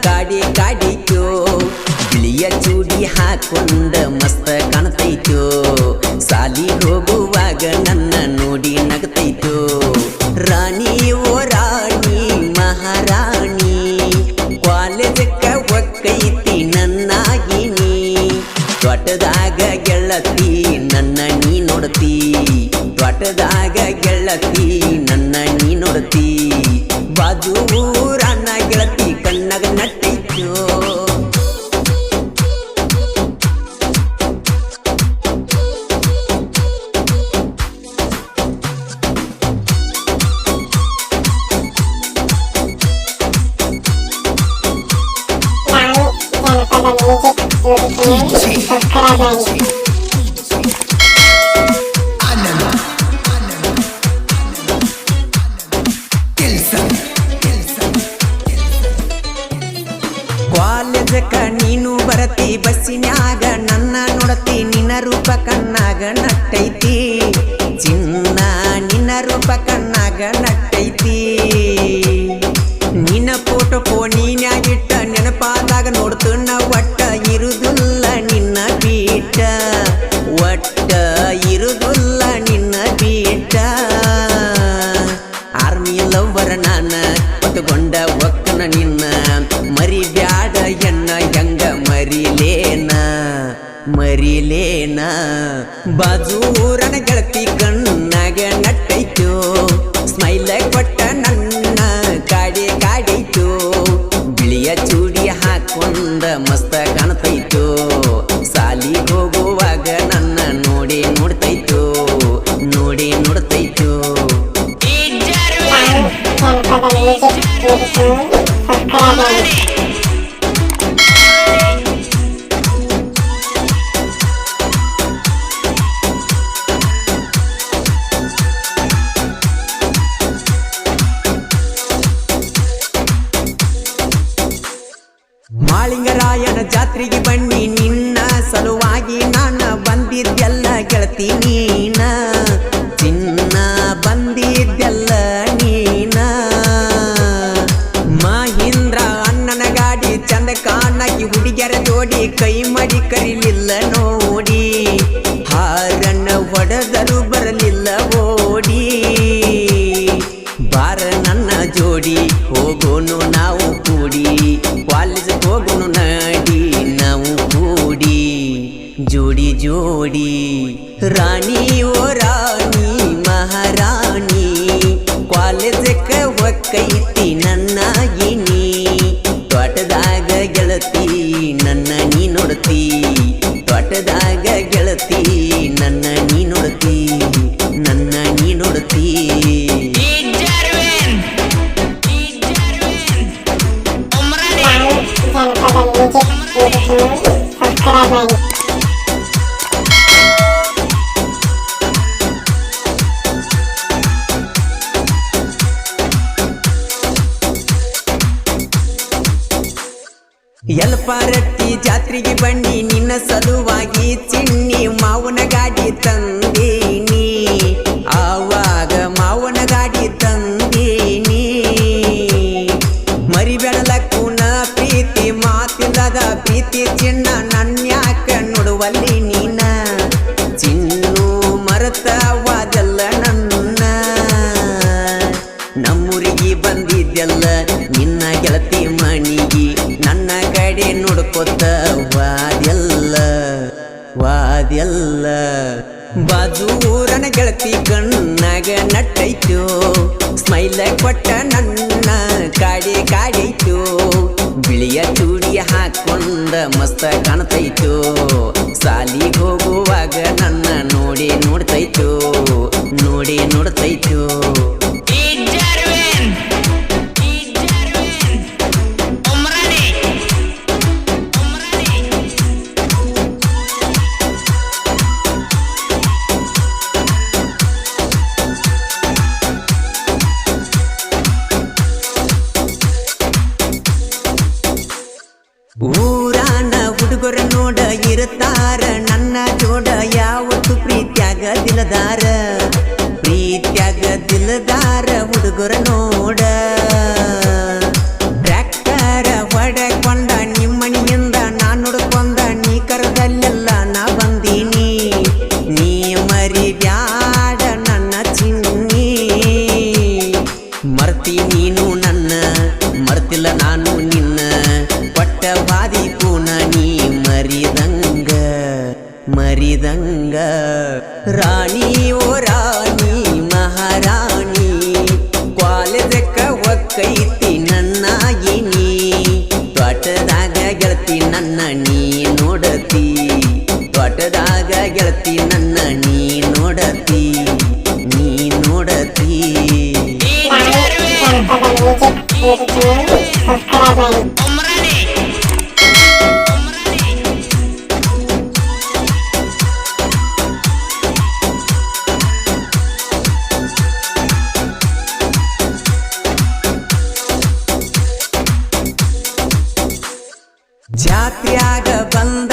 ಗಾಡಿ ಗಾಡಿತೋ ಬಿಳಿಯ ಚೂಡಿ ಹಾಕೊಂಡ ಮಸ್ತ ಕಾಣ್ತೈತೋ ಸಾಲಿ ಹೋಗುವಾಗ ನನ್ನ ನೋಡಿ ನಗತೈತೋ ರಾಣಿ ಓ ರಾಣಿ ಮಹಾರಾಣಿ ಕಾಲೇಜಕ್ಕ ಒಕ್ಕೈತಿ ನನ್ನಾಗಿನಿ ತ್ವಟದಾಗ ಗೆಳತಿ ನನ್ನ ನೀ ನೋಡ್ತಿ ತ್ವಟದಾಗ ಗೆಳತಿ ನನ್ನ ನೀ ನೋಡ್ತಿ ಬಾಜು ಊರನ್ನ ಗೆಳತಿ ಕಣ್ಣಾಗ ನಟ್ಟೈತೋ ಕಾಲೇಜಕ್ಕ ನೀನು ಬರತಿ ಬಸ್ಸಿನ್ಯಾಗ ನನ್ನ ನೋಡತಿ ನಿನ್ನ ರೂಪ ಕಣ್ಣಾಗ ನಟ್ಟೈತಿ ಚಿನ್ನ ನಿನ್ನ ರೂಪ ಕಣ್ಣಾಗ ನಟ್ಟೈತಿ ನಿನ್ನ ಫೋಟೋ ಫೋನಿನ್ಯಾಗಿಟ್ಟ ನೆನಪಾದಾಗ ನೋಡ್ತುನ್ನ ಒಟ್ಟ ಇರುದಿಲ್ಲ ನಿನ್ನ ಬೀಟ ಒಟ್ಟ ಇರುದಿಲ್ಲ ನಿನ್ನ ಬೀಟ ಆರ್ಮಿ ಲವ್ವರ ನಾನ ಹೊತ್ತುಕೊಂಡ ಒಕ್ಕನ ನಿನ್ನ ಮರಿಬ್ಯಾಡ ಎನ್ನ ಹೆಂಗ ಮರಿಲೇನ ಬಾಜೂರನ ಗೆಳತಿ ಕಣ್ಣಾಗ ನಟ್ಟೈತೋ ಸ್ಮೈಲ್ ಕೊಟ್ಟ ನನ್ನ ಕಾಡೈತೋ ಬಿಳಿಯ ಚೂಡಿ ಹಾಕೊಂಡ ಮಸ್ತ ಕಾಣ್ತೈತೋ ಸಾಲಿ ಹೋಗುವಾಗ ನನ್ನ ನೋಡಿ ನೋಡ್ತೈತೋ ಮಾಳಿಂಗರಾಯನ ಜಾತ್ರೆಗೆ ಬನ್ನಿ ನಿನ್ನ ಸಲುವಾಗಿ ನಾನ ಬಂದಿದ್ದೆಲ್ಲ ಗೆಳತಿ ನೀನ ಚಿನ್ನ ಬಂದಿದ್ದೆಲ್ಲ ನೀನ ಮಹೀಂದ್ರ ಅಣ್ಣನ ಗಾಡಿ ಚಂದ ಕಾಣಾಗಿ ಹುಡುಗಿಯರ ಜೋಡಿ ಕೈ ಮಾಡಿ ಕರಿಲಿಲ್ಲ ನೋಡಿ ಹಾರಣ್ಣ ಹೊಡೆದರು ಬರಲಿಲ್ಲ ಓಡಿ ಬಾರ ನನ್ನ ಜೋಡಿ ಹೋಗೋನು ನಾವು ಕೂಡಿ ಕಾಲೇಜ್ ಹೋಗೋನು ನಡಿ ನಾವು ಕೂಡಿ ಜೋಡಿ ರಾಣಿ ಓ ರಾಣಿ ಮಹಾರಾಣಿ ಕಾಲೇಜಕ್ಕ ಒಕ್ಕೈತಿ ನನ್ನಾಗಿನಿ ತ್ವಟದಾಗ ಗೆಳತಿ ನನ್ನ ನೀ ನೋಡ್ತಿ ತ್ವಟದಾಗ ಗೆಳತಿ ನನ್ನ ನೀ ನೋಡ್ತಿ ಎಲ್ಪಾರಟ್ಟಿ ಜಾತ್ರೆಗೆ ಬನ್ನಿ ನಿನ್ನ ಸಲುವಾಗಿ ಚಿನ್ನಿ ಮಾವನ ಗಾಡಿ ತಂದೀನಿ ಆವಾಗ ಮಾವನ ಗಾಡಿ ತಂದೀನಿ ಮರಿಬೇಡಲಕ್ಕೂನ ಪ್ರೀತಿ ಮಾತಿಲ್ಲದ ಪ್ರೀತಿ ಚಿನ್ನ ನನ್ಯಾಕ ನೋಡುವಲ್ಲಿ ನೀನ ಚಿನ್ನು ಮರತವಾದಲ್ಲ ನನ್ನ ನಮ್ಮೂರಿಗೆ ಬಂದಿದ್ದೆಲ್ಲ ನಿನ್ನ ಗೆಳತಿ ಮಣಿಗಿ ನನ್ನ ಕಡೆ ನೋಡ್ಕೊತ ವಾದ್ಯಲ್ಲ ಬಾಜೂರನ ಗೆಳತಿ ಕಣ್ಣಾಗ ನಟ್ಟೈತೋ ಸ್ಮೈಲ್ ಕೊಟ್ಟ ನನ್ನ ಕಾಡೈತೋ ಬಿಳಿಯ ಚೂಡಿ ಹಾಕೊಂಡ ಮಸ್ತ ಕಾಣ್ತೈತೋ ಸಾಲಿ ಹೋಗುವಾಗ ನನ್ನ ನೋಡಿ ನೋಡ್ತೈತೋ ಊರಾನ ಹುಡುಗರ ನೋಡ ಇರುತ್ತಾರ ನನ್ನ ಜೋಡ ಯಾವತ್ತು ಪ್ರೀತ್ಯಾಗ ದಿಲದಾರ ಹುಡುಗರ ನೋಡ ಟ್ರ್ಯಾಕ್ಟರ ಹೊಡಕ ಬಿಟ್ಟಿಲ್ಲ ನಾನು ನಿನ್ನ ಕೊಟ್ಟ ಬಾದಿ ಕೂನ ನೀ ಮರಿದಂಗ ಮರಿದಂಗ ರಾಣಿ ಓ ರಾಣಿ ಮಹಾರಾಣಿ ಕಾಲೇಜಕ್ಕ ಒಕ್ಕೈತಿ ನನ್ನಾಗಿನಿ ತೋಟದಾಗ ಗೆಳತಿ ನನ್ನ ನೀ ನೋಡತಿ ತೋಟದಾಗ ಗೆಳತಿ ನನ್ನ ನೀ ನೋಡತಿ ನೀ ನೋಡತಿ ಜಾತ್ರ್ಯಾಗ ಬಂದ